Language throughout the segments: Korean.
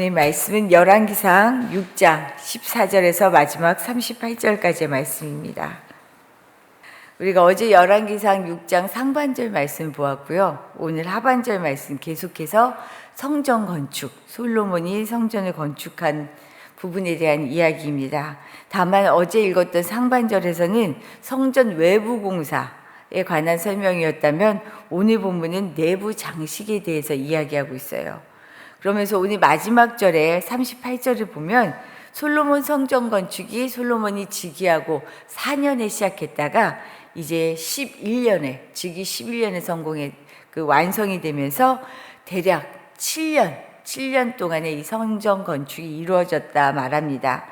오늘 말씀은 열왕기상 6장 14절에서 마지막 38절까지의 말씀입니다. 우리가 어제 열왕기상 6장 상반절 말씀 보았고요. 오늘 하반절 말씀 계속해서 성전 건축, 솔로몬이 성전을 건축한 부분에 대한 이야기입니다. 다만 어제 읽었던 상반절에서는 성전 외부 공사에 관한 설명이었다면 오늘 본문은 내부 장식에 대해서 이야기하고 있어요. 그러면서 오늘 마지막 절에 38절을 보면 솔로몬 성전 건축이 솔로몬이 즉위하고 4년에 시작했다가 이제 11년에 즉위 11년에 성공해 완성이 되면서 대략 7년 동안에 이 성전 건축이 이루어졌다 말합니다.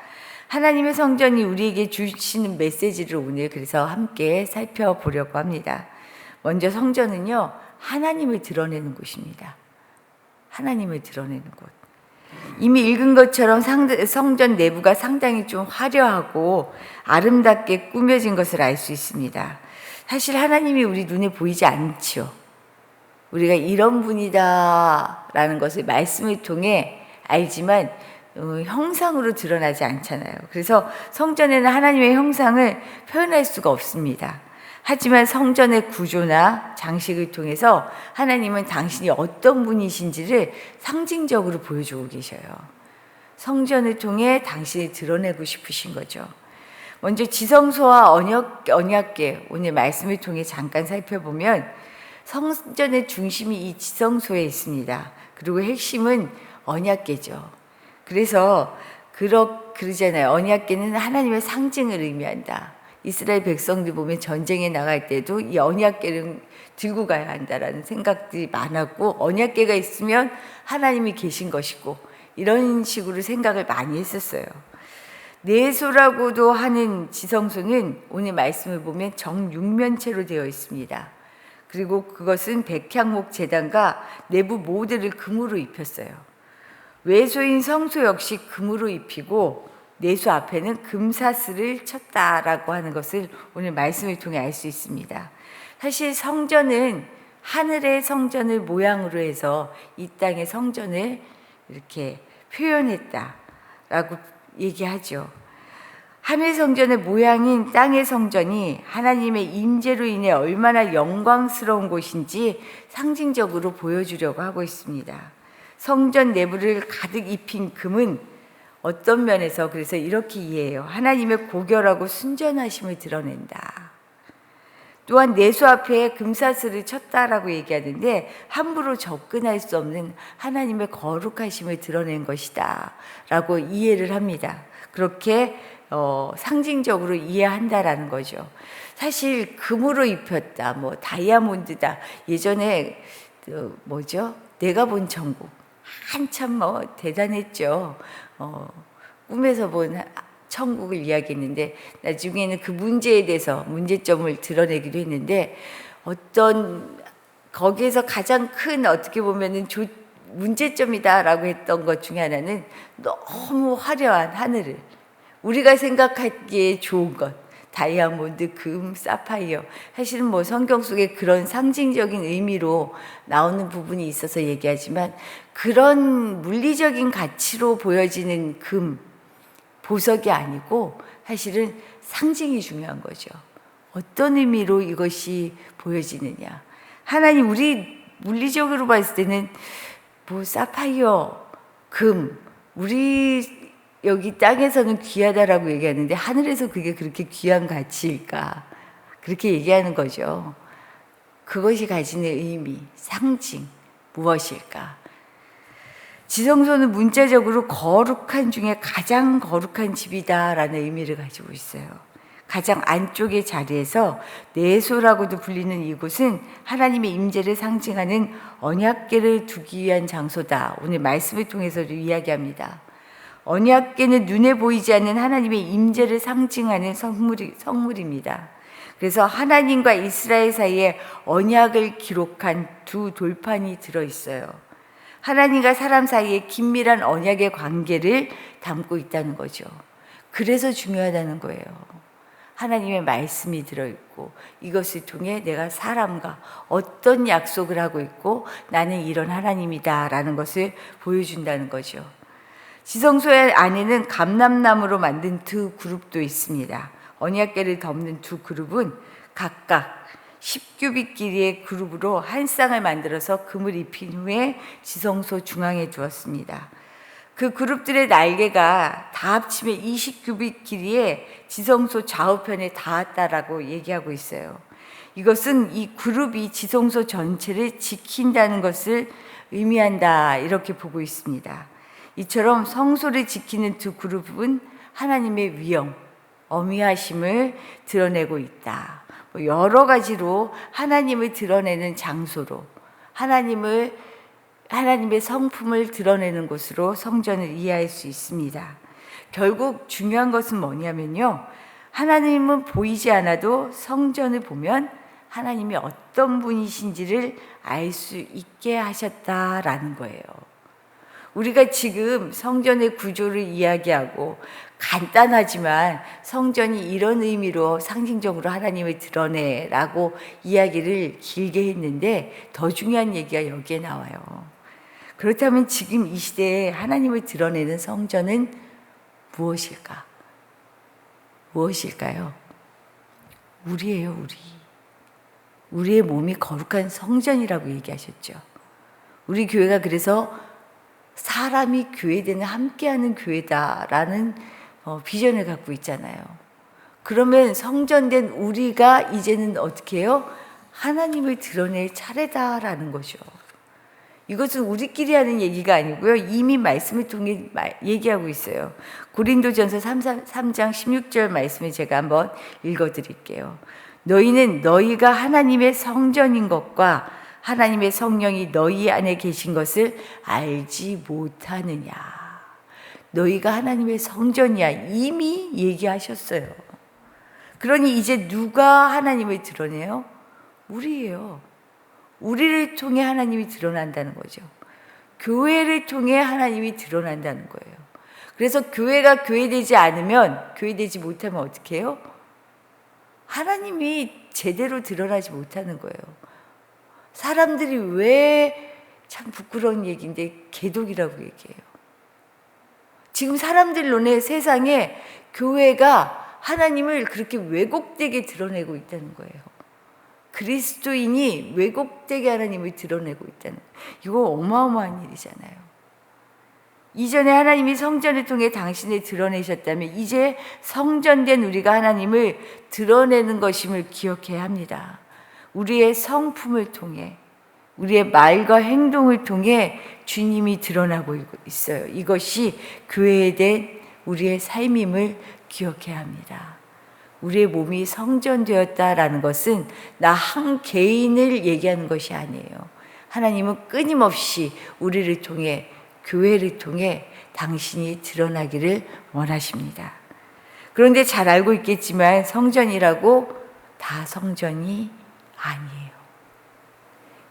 하나님의 성전이 우리에게 주시는 메시지를 오늘 그래서 함께 살펴보려고 합니다. 먼저 성전은요, 하나님을 드러내는 곳입니다. 하나님을 드러내는 곳. 이미 읽은 것처럼 성전 내부가 상당히 좀 화려하고 아름답게 꾸며진 것을 알 수 있습니다. 사실 하나님이 우리 눈에 보이지 않죠. 우리가 이런 분이다 라는 것을 말씀을 통해 알지만 형상으로 드러나지 않잖아요. 그래서 성전에는 하나님의 형상을 표현할 수가 없습니다. 하지만 성전의 구조나 장식을 통해서 하나님은 당신이 어떤 분이신지를 상징적으로 보여주고 계셔요. 성전을 통해 당신을 드러내고 싶으신 거죠. 먼저 지성소와 언약궤 오늘 말씀을 통해 잠깐 살펴보면 성전의 중심이 이 지성소에 있습니다. 그리고 핵심은 언약궤죠. 그래서 그러잖아요. 언약궤는 하나님의 상징을 의미한다. 이스라엘 백성들 보면 전쟁에 나갈 때도 이 언약궤를 들고 가야 한다라는 생각들이 많았고, 언약궤가 있으면 하나님이 계신 것이고, 이런 식으로 생각을 많이 했었어요. 내소라고도 하는 지성소는 오늘 말씀을 보면 정육면체로 되어 있습니다. 그리고 그것은 백향목 제단과 내부 모델을 금으로 입혔어요. 외소인 성소 역시 금으로 입히고 내소 앞에는 금사슬을 쳤다라고 하는 것을 오늘 말씀을 통해 알 수 있습니다. 사실 성전은 하늘의 성전을 모양으로 해서 이 땅의 성전을 이렇게 표현했다라고 얘기하죠. 하늘 성전의 모양인 땅의 성전이 하나님의 임재로 인해 얼마나 영광스러운 곳인지 상징적으로 보여주려고 하고 있습니다. 성전 내부를 가득 입힌 금은 어떤 면에서 그래서 이렇게 이해해요. 하나님의 고결하고 순전하심을 드러낸다. 또한 내소 앞에 금사슬을 쳤다라고 얘기하는데 함부로 접근할 수 없는 하나님의 거룩하심을 드러낸 것이다 라고 이해를 합니다. 그렇게 상징적으로 이해한다라는 거죠. 사실 금으로 입혔다, 뭐 다이아몬드다. 예전에 내가 본 천국 한참 대단했죠. 꿈에서 본 천국을 이야기했는데 나중에는 그 문제에 대해서 문제점을 드러내기도 했는데 거기에서 가장 큰 어떻게 보면은 문제점이다라고 했던 것 중에 하나는 너무 화려한 하늘을 우리가 생각하기에 좋은 것 다이아몬드, 금, 사파이어 사실은 성경 속에 그런 상징적인 의미로 나오는 부분이 있어서 얘기하지만 그런 물리적인 가치로 보여지는 금, 보석이 아니고 사실은 상징이 중요한 거죠. 어떤 의미로 이것이 보여지느냐. 하나님 우리 물리적으로 봤을 때는 사파이어, 금, 우리 여기 땅에서는 귀하다라고 얘기하는데 하늘에서 그게 그렇게 귀한 가치일까? 그렇게 얘기하는 거죠. 그것이 가지는 의미, 상징 무엇일까? 지성소는 문자적으로 거룩한 중에 가장 거룩한 집이다라는 의미를 가지고 있어요. 가장 안쪽의 자리에서 내소라고도 불리는 이곳은 하나님의 임재를 상징하는 언약궤를 두기 위한 장소다. 오늘 말씀을 통해서도 이야기합니다. 언약궤는 눈에 보이지 않는 하나님의 임재를 상징하는 성물입니다. 그래서 하나님과 이스라엘 사이에 언약을 기록한 두 돌판이 들어있어요. 하나님과 사람 사이에 긴밀한 언약의 관계를 담고 있다는 거죠. 그래서 중요하다는 거예요. 하나님의 말씀이 들어있고 이것을 통해 내가 사람과 어떤 약속을 하고 있고 나는 이런 하나님이다 라는 것을 보여준다는 거죠. 지성소 안에는 감람나무로 만든 두 그룹도 있습니다. 언약궤를 덮는 두 그룹은 각각 10규빗 길이의 그룹으로 한 쌍을 만들어서 금을 입힌 후에 지성소 중앙에 두었습니다. 그 그룹들의 날개가 다 합치면 20규빗 길이의 지성소 좌우편에 닿았다라고 얘기하고 있어요. 이것은 이 그룹이 지성소 전체를 지킨다는 것을 의미한다, 이렇게 보고 있습니다. 이처럼 성소를 지키는 두 그룹은 하나님의 위엄, 어미하심을 드러내고 있다. 여러 가지로 하나님을 드러내는 장소로, 하나님의 성품을 드러내는 곳으로 성전을 이해할 수 있습니다. 결국 중요한 것은 뭐냐면요, 하나님은 보이지 않아도 성전을 보면 하나님이 어떤 분이신지를 알 수 있게 하셨다라는 거예요. 우리가 지금 성전의 구조를 이야기하고 간단하지만 성전이 이런 의미로 상징적으로 하나님을 드러내라고 이야기를 길게 했는데 더 중요한 얘기가 여기에 나와요. 그렇다면 지금 이 시대에 하나님을 드러내는 성전은 무엇일까? 무엇일까요? 우리예요, 우리. 우리의 몸이 거룩한 성전이라고 얘기하셨죠. 우리 교회가 그래서 사람이 교회되는 함께하는 교회다라는 비전을 갖고 있잖아요. 그러면 성전된 우리가 이제는 어떻게 해요? 하나님을 드러낼 차례다라는 거죠. 이것은 우리끼리 하는 얘기가 아니고요, 이미 말씀을 통해 얘기하고 있어요. 고린도전서 3장 16절 말씀을 제가 한번 읽어드릴게요. 너희는 너희가 하나님의 성전인 것과 하나님의 성령이 너희 안에 계신 것을 알지 못하느냐. 너희가 하나님의 성전이야, 이미 얘기하셨어요. 그러니 이제 누가 하나님을 드러내요? 우리예요. 우리를 통해 하나님이 드러난다는 거죠. 교회를 통해 하나님이 드러난다는 거예요. 그래서 교회가 교회되지 않으면, 교회되지 못하면 어떻게 해요? 하나님이 제대로 드러나지 못하는 거예요. 사람들이 왜, 참 부끄러운 얘기인데, 개독이라고 얘기해요. 지금 사람들 눈에 세상에 교회가 하나님을 그렇게 왜곡되게 드러내고 있다는 거예요. 그리스도인이 왜곡되게 하나님을 드러내고 있다는 거예요. 이거 어마어마한 일이잖아요. 이전에 하나님이 성전을 통해 당신을 드러내셨다면 이제 성전된 우리가 하나님을 드러내는 것임을 기억해야 합니다. 우리의 성품을 통해, 우리의 말과 행동을 통해 주님이 드러나고 있어요. 이것이 교회에 대한 우리의 삶임을 기억해야 합니다. 우리의 몸이 성전되었다라는 것은 나 한 개인을 얘기하는 것이 아니에요. 하나님은 끊임없이 우리를 통해, 교회를 통해 당신이 드러나기를 원하십니다. 그런데 잘 알고 있겠지만 성전이라고 다 성전이 아니에요.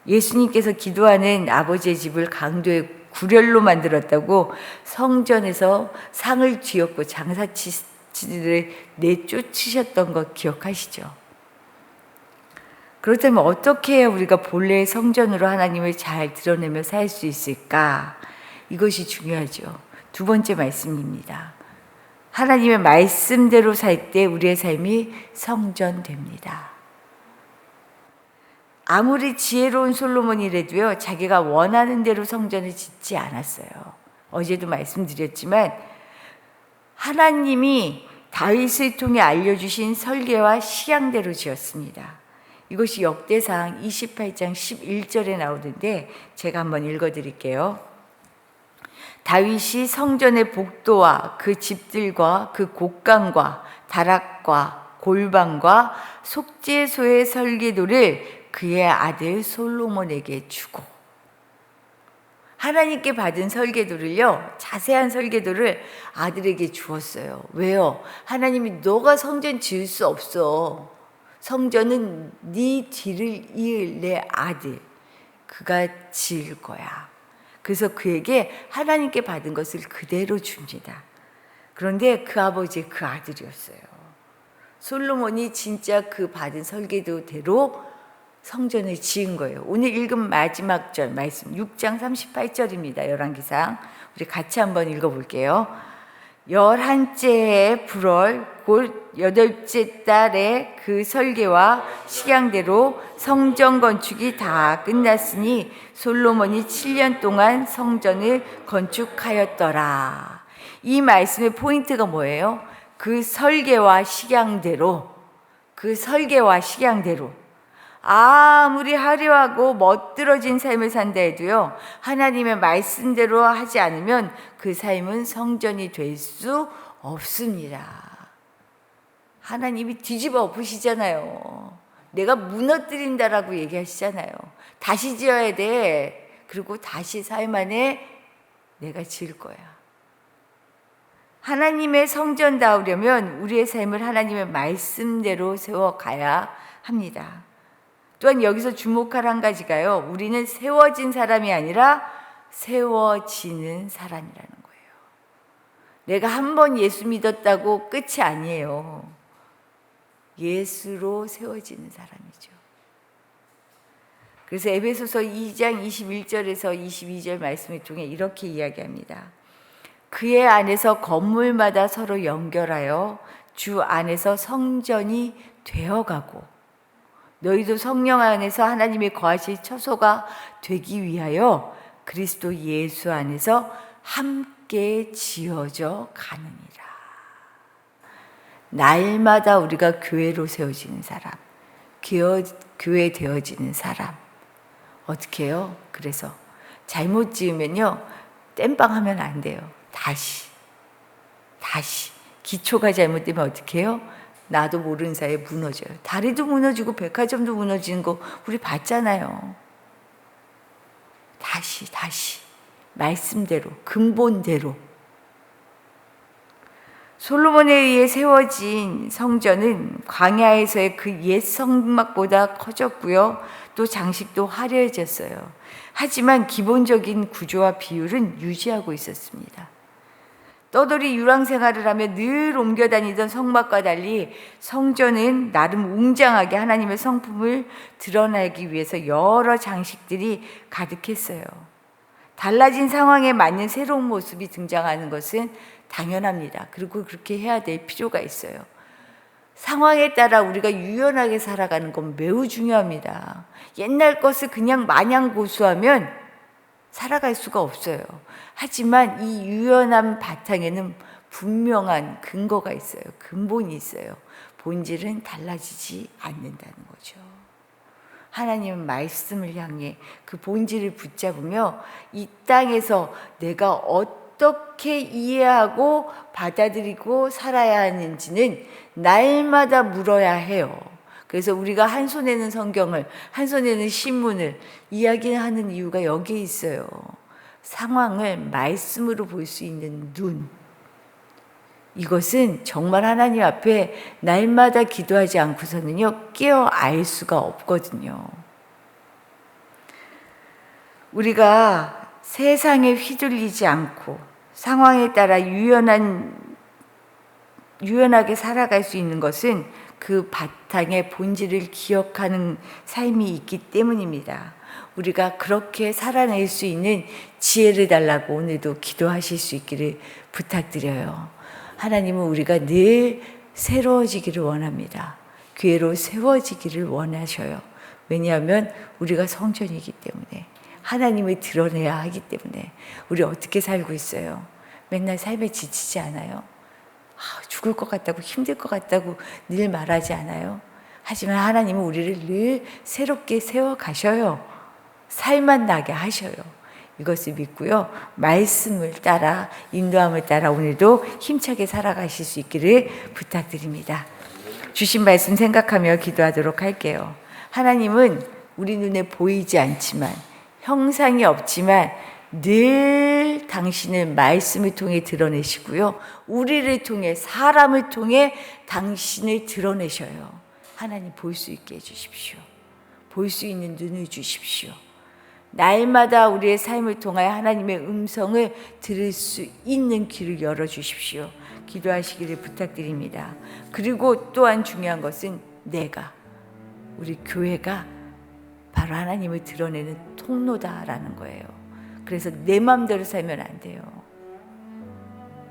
예수님께서 기도하는 아버지의 집을 강도의 구렬로 만들었다고 성전에서 상을 쥐었고 장사치들을 내쫓으셨던 거 기억하시죠? 그렇다면 어떻게 해야 우리가 본래의 성전으로 하나님을 잘 드러내며 살 수 있을까? 이것이 중요하죠. 두 번째 말씀입니다. 하나님의 말씀대로 살 때 우리의 삶이 성전됩니다. 아무리 지혜로운 솔로몬이라도요, 자기가 원하는 대로 성전을 짓지 않았어요. 어제도 말씀드렸지만 하나님이 다윗을 통해 알려주신 설계와 식양대로 지었습니다. 이것이 역대상 28장 11절에 나오는데 제가 한번 읽어드릴게요. 다윗이 성전의 복도와 그 집들과 그 곡간과 다락과 골방과 속죄소의 설계도를 그의 아들 솔로몬에게 주고, 하나님께 받은 설계도를요, 자세한 설계도를 아들에게 주었어요. 왜요? 하나님이 너가 성전 지을 수 없어. 성전은 네 뒤를 이을 내 아들, 그가 지을 거야. 그래서 그에게 하나님께 받은 것을 그대로 줍니다. 그런데 그 아버지 그 아들이었어요. 솔로몬이 진짜 그 받은 설계도대로 성전을 지은 거예요. 오늘 읽은 마지막 절 말씀 6장 38절입니다. 열왕기상. 우리 같이 한번 읽어볼게요. 11째의 불월 곧 8째 달에 그 설계와 식양대로 성전 건축이 다 끝났으니 솔로몬이 7년 동안 성전을 건축하였더라. 이 말씀의 포인트가 뭐예요? 그 설계와 식양대로, 그 설계와 식양대로. 아무리 화려하고 멋들어진 삶을 산다 해도요, 하나님의 말씀대로 하지 않으면 그 삶은 성전이 될 수 없습니다. 하나님이 뒤집어 엎으시잖아요. 내가 무너뜨린다라고 얘기하시잖아요. 다시 지어야 돼. 그리고 다시 4일 만에 내가 지을 거야. 하나님의 성전다우려면 우리의 삶을 하나님의 말씀대로 세워가야 합니다. 또한 여기서 주목할 한 가지가요, 우리는 세워진 사람이 아니라 세워지는 사람이라는 거예요. 내가 한 번 예수 믿었다고 끝이 아니에요. 예수로 세워지는 사람이죠. 그래서 에베소서 2장 21절에서 22절 말씀을 통해 이렇게 이야기합니다. 그의 안에서 건물마다 서로 연결하여 주 안에서 성전이 되어가고 너희도 성령 안에서 하나님이 거하실 처소가 되기 위하여 그리스도 예수 안에서 함께 지어져 가느니라. 날마다 우리가 교회로 세워지는 사람, 교회 되어지는 사람. 어떻게 해요? 그래서 잘못 지으면요, 땜빵하면 안 돼요. 다시 기초가 잘못되면 어떻게 해요? 나도 모르는 사이에 무너져요. 다리도 무너지고 백화점도 무너지는 거 우리 봤잖아요. 다시 말씀대로, 근본대로. 솔로몬에 의해 세워진 성전은 광야에서의 그 옛 성막보다 커졌고요, 또 장식도 화려해졌어요. 하지만 기본적인 구조와 비율은 유지하고 있었습니다. 떠돌이 유랑 생활을 하며 늘 옮겨 다니던 성막과 달리 성전은 나름 웅장하게 하나님의 성품을 드러내기 위해서 여러 장식들이 가득했어요. 달라진 상황에 맞는 새로운 모습이 등장하는 것은 당연합니다. 그리고 그렇게 해야 될 필요가 있어요. 상황에 따라 우리가 유연하게 살아가는 건 매우 중요합니다. 옛날 것을 그냥 마냥 고수하면 살아갈 수가 없어요. 하지만 이 유연한 바탕에는 분명한 근거가 있어요. 근본이 있어요. 본질은 달라지지 않는다는 거죠. 하나님은 말씀을 향해 그 본질을 붙잡으며 이 땅에서 내가 어떻게 이해하고 받아들이고 살아야 하는지는 날마다 물어야 해요. 그래서 우리가 한 손에는 성경을, 한 손에는 신문을 이야기하는 이유가 여기에 있어요. 상황을 말씀으로 볼 수 있는 눈. 이것은 정말 하나님 앞에 날마다 기도하지 않고서는요, 깨어 알 수가 없거든요. 우리가 세상에 휘둘리지 않고 상황에 따라 유연하게 살아갈 수 있는 것은 그 바탕의 본질을 기억하는 삶이 있기 때문입니다. 우리가 그렇게 살아낼 수 있는 지혜를 달라고 오늘도 기도하실 수 있기를 부탁드려요. 하나님은 우리가 늘 새로워지기를 원합니다. 교회로 세워지기를 원하셔요. 왜냐하면 우리가 성전이기 때문에, 하나님을 드러내야 하기 때문에. 우리 어떻게 살고 있어요? 맨날 삶에 지치지 않아요? 죽을 것 같다고, 힘들 것 같다고 늘 말하지 않아요? 하지만 하나님은 우리를 늘 새롭게 세워가셔요. 살만 나게 하셔요. 이것을 믿고요, 말씀을 따라, 인도함을 따라 오늘도 힘차게 살아가실 수 있기를 부탁드립니다. 주신 말씀 생각하며 기도하도록 할게요. 하나님은 우리 눈에 보이지 않지만, 형상이 없지만 늘 당신의 말씀을 통해 드러내시고요, 우리를 통해, 사람을 통해 당신을 드러내셔요. 하나님 볼 수 있게 해주십시오. 볼 수 있는 눈을 주십시오. 날마다 우리의 삶을 통하여 하나님의 음성을 들을 수 있는 귀를 열어주십시오. 기도하시기를 부탁드립니다. 그리고 또한 중요한 것은 우리 교회가 바로 하나님을 드러내는 통로다라는 거예요. 그래서 내 마음대로 살면 안 돼요.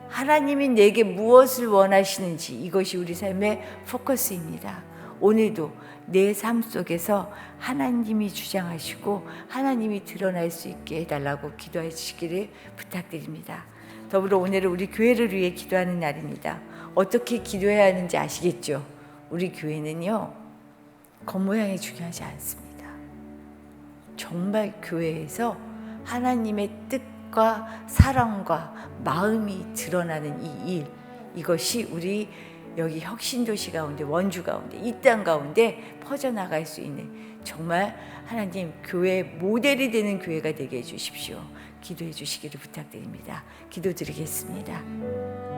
하나님이 내게 무엇을 원하시는지 이것이 우리 삶의 포커스입니다. 오늘도 내 삶 속에서 하나님이 주장하시고 하나님이 드러날 수 있게 해달라고 기도하시기를 부탁드립니다. 더불어 오늘은 우리 교회를 위해 기도하는 날입니다. 어떻게 기도해야 하는지 아시겠죠? 우리 교회는요, 겉모양이 중요하지 않습니다. 정말 교회에서 하나님의 뜻과 사랑과 마음이 드러나는 이 일, 이것이 우리 여기 혁신도시 가운데, 원주 가운데, 이 땅 가운데 퍼져나갈 수 있는 정말 하나님 교회 모델이 되는 교회가 되게 해주십시오. 기도해 주시기를 부탁드립니다. 기도드리겠습니다.